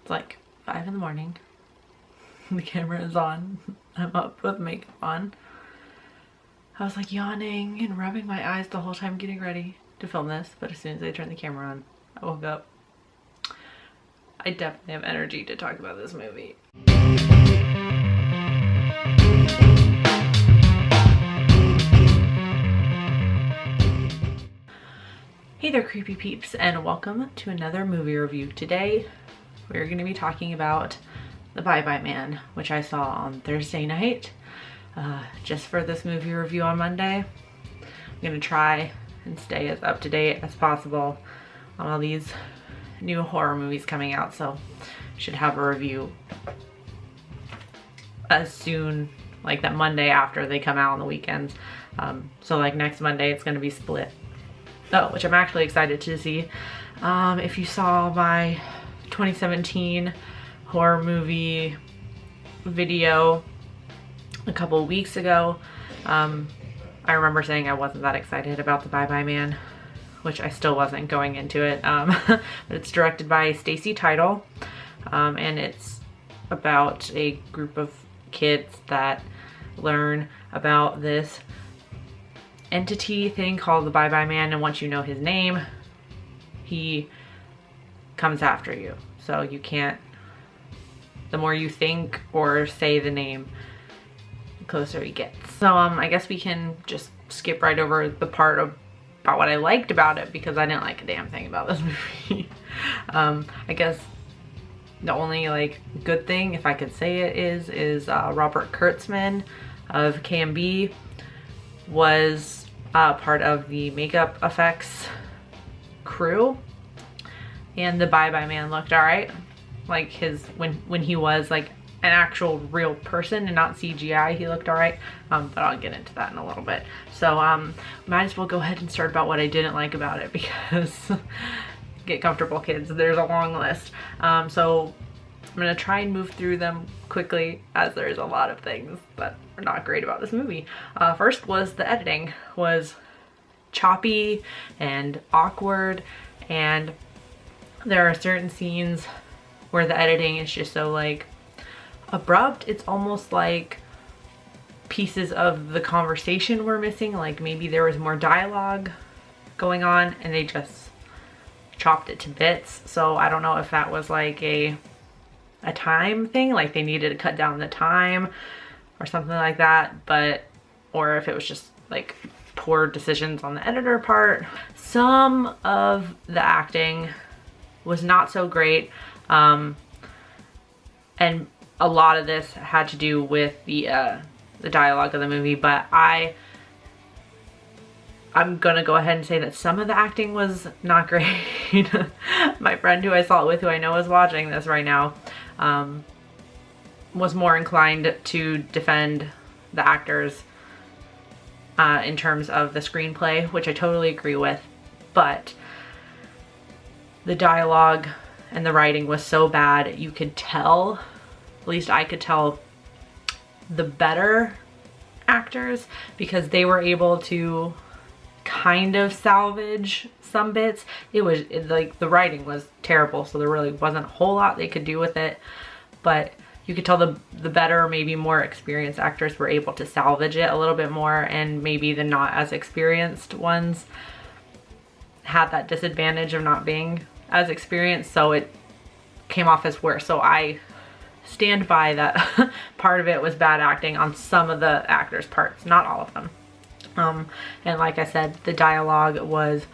It's like 5 in the morning. The camera is on. I'm up with makeup on. I was like yawning and rubbing my eyes the whole time getting ready to film this, but as soon as I turned the camera on, I woke up. I definitely have energy to talk about this movie. Hey there, creepy peeps, and welcome to another movie review. Today, we're going to be talking about The Bye-Bye Man, which I saw on Thursday night, just for this movie review on Monday. I'm going to try and stay as up to date as possible on all these new horror movies coming out, so I should have a review as soon, like that Monday after they come out on the weekends. So like next Monday it's going to be Split. Oh, which I'm actually excited to see. If you saw my 2017 horror movie video a couple weeks ago, I remember saying I wasn't that excited about The Bye-Bye Man, which I still wasn't going into it. But it's directed by Stacy Title, and it's about a group of kids that learn about this entity thing called the Bye-Bye Man, and once you know his name, he comes after you. So you can't, the more you think or say the name, the closer he gets. So I guess we can just skip right over the part about what I liked about it, because I didn't like a damn thing about this movie. I guess the only like good thing, if I could say it, is Robert Kurtzman of KMB was part of the makeup effects crew, and the Bye-Bye Man looked alright. Like when he was like an actual real person and not CGI, he looked alright. But I'll get into that in a little bit. So might as well go ahead and start about what I didn't like about it, because get comfortable, kids, there's a long list. So I'm gonna try and move through them quickly, as there's a lot of things that are not great about this movie. First was the editing was choppy and awkward, and there are certain scenes where the editing is just so like abrupt. It's almost like pieces of the conversation were missing, like maybe there was more dialogue going on and they just chopped it to bits. So I don't know if that was like a time thing, like they needed to cut down the time or something like that, but or if it was just like poor decisions on the editor part. Some of the acting was not so great, and a lot of this had to do with the dialogue of the movie, but I'm gonna go ahead and say that some of the acting was not great. My friend who I saw it with, who I know is watching this right now, was more inclined to defend the actors in terms of the screenplay, which I totally agree with, but the dialogue and the writing was so bad, you could tell, at least I could tell, the better actors, because they were able to kind of salvage some bits. Like the writing was terrible, so there really wasn't a whole lot they could do with it, but you could tell the better, maybe more experienced actors were able to salvage it a little bit more, and maybe the not as experienced ones had that disadvantage of not being as experienced, so it came off as worse. So I stand by that. Part of it was bad acting on some of the actors' parts, not all of them. And like I said, the dialogue was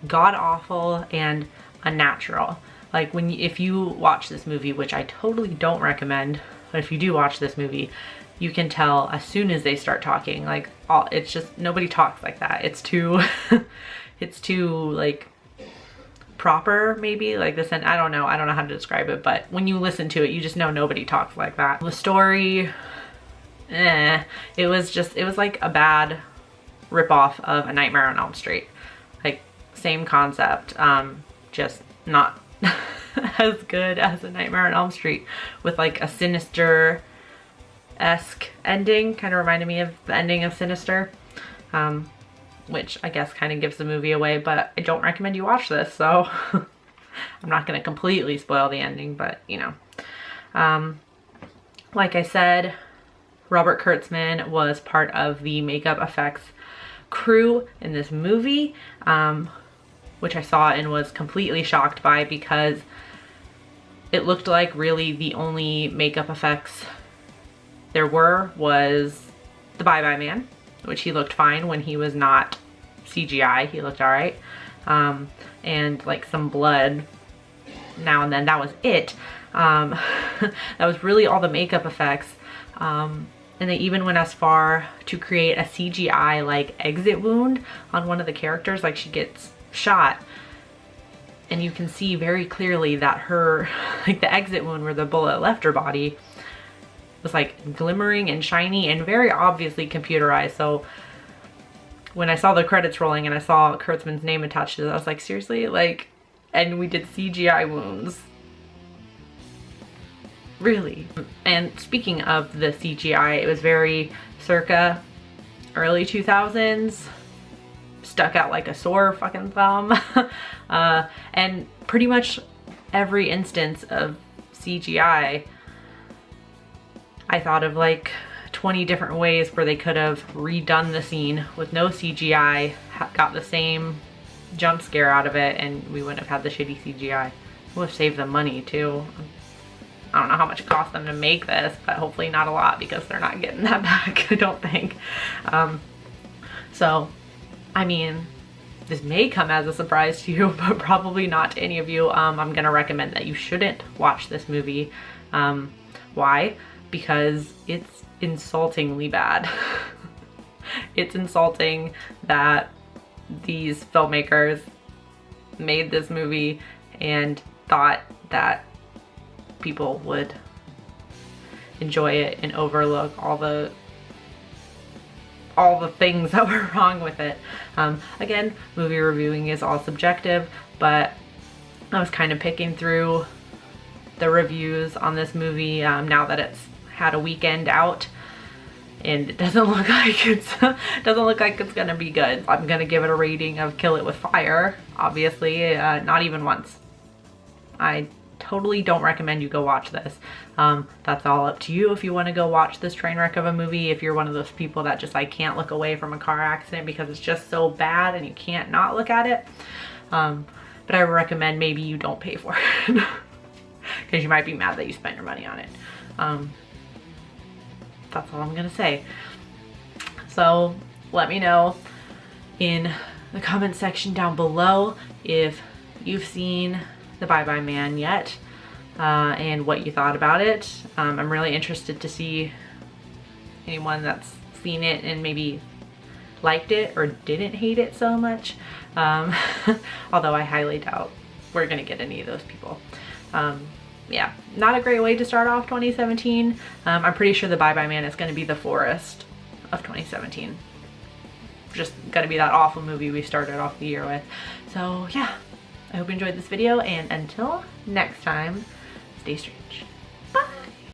god-awful and unnatural. Like if you watch this movie, which I totally don't recommend, but if you do watch this movie, you can tell as soon as they start talking, like it's just, nobody talks like that. It's too, it's too like proper, maybe, like this, and I don't know how to describe it, but when you listen to it, you just know nobody talks like that. The story, it was like a bad ripoff of A Nightmare on Elm Street. Like same concept, just not as good as A Nightmare on Elm Street, with like a Sinister-esque ending. Kind of reminded me of the ending of Sinister, which I guess kind of gives the movie away, but I don't recommend you watch this, so I'm not going to completely spoil the ending, but you know. Like I said, Robert Kurtzman was part of the makeup effects crew in this movie, which I saw and was completely shocked by, because it looked like really the only makeup effects there was the Bye Bye Man, which he looked fine when he was not CGI. He looked all right. And like some blood now and then. That was it. That was really all the makeup effects. And they even went as far to create a CGI like exit wound on one of the characters. Like she gets shot and you can see very clearly that her, like the exit wound where the bullet left her body was like glimmering and shiny and very obviously computerized. So when I saw the credits rolling and I saw Kurtzman's name attached to it, I was like, seriously? Like, and we did CGI wounds. Really? And speaking of the CGI, it was very circa early 2000s, stuck out like a sore fucking thumb. And pretty much every instance of CGI, I thought of like 20 different ways where they could have redone the scene with no CGI, got the same jump scare out of it, and we wouldn't have had the shitty CGI. It would have saved them money too. I don't know how much it cost them to make this, but hopefully not a lot, because they're not getting that back, I don't think. So, I mean, this may come as a surprise to you, but probably not to any of you. I'm gonna recommend that you shouldn't watch this movie. Why? Because it's insultingly bad. It's insulting that these filmmakers made this movie and thought that people would enjoy it and overlook all the things that were wrong with it. Again, movie reviewing is all subjective, but I was kind of picking through the reviews on this movie now that it's had a weekend out, and it doesn't look like it's gonna be good. I'm gonna give it a rating of kill it with fire, obviously, not even once. I totally don't recommend you go watch this. That's all up to you if you want to go watch this train wreck of a movie, if you're one of those people that just like can't look away from a car accident because it's just so bad and you can't not look at it. But I recommend maybe you don't pay for it because you might be mad that you spent your money on it. That's all I'm gonna say. So let me know in the comment section down below if you've seen the Bye Bye Man yet, and what you thought about it. I'm really interested to see anyone that's seen it and maybe liked it or didn't hate it so much. Although I highly doubt we're gonna get any of those people. Yeah, not a great way to start off 2017. I'm pretty sure the Bye Bye Man is gonna be the Forest of 2017. Just gonna be that awful movie we started off the year with. So yeah, I hope you enjoyed this video, and until next time, stay strange.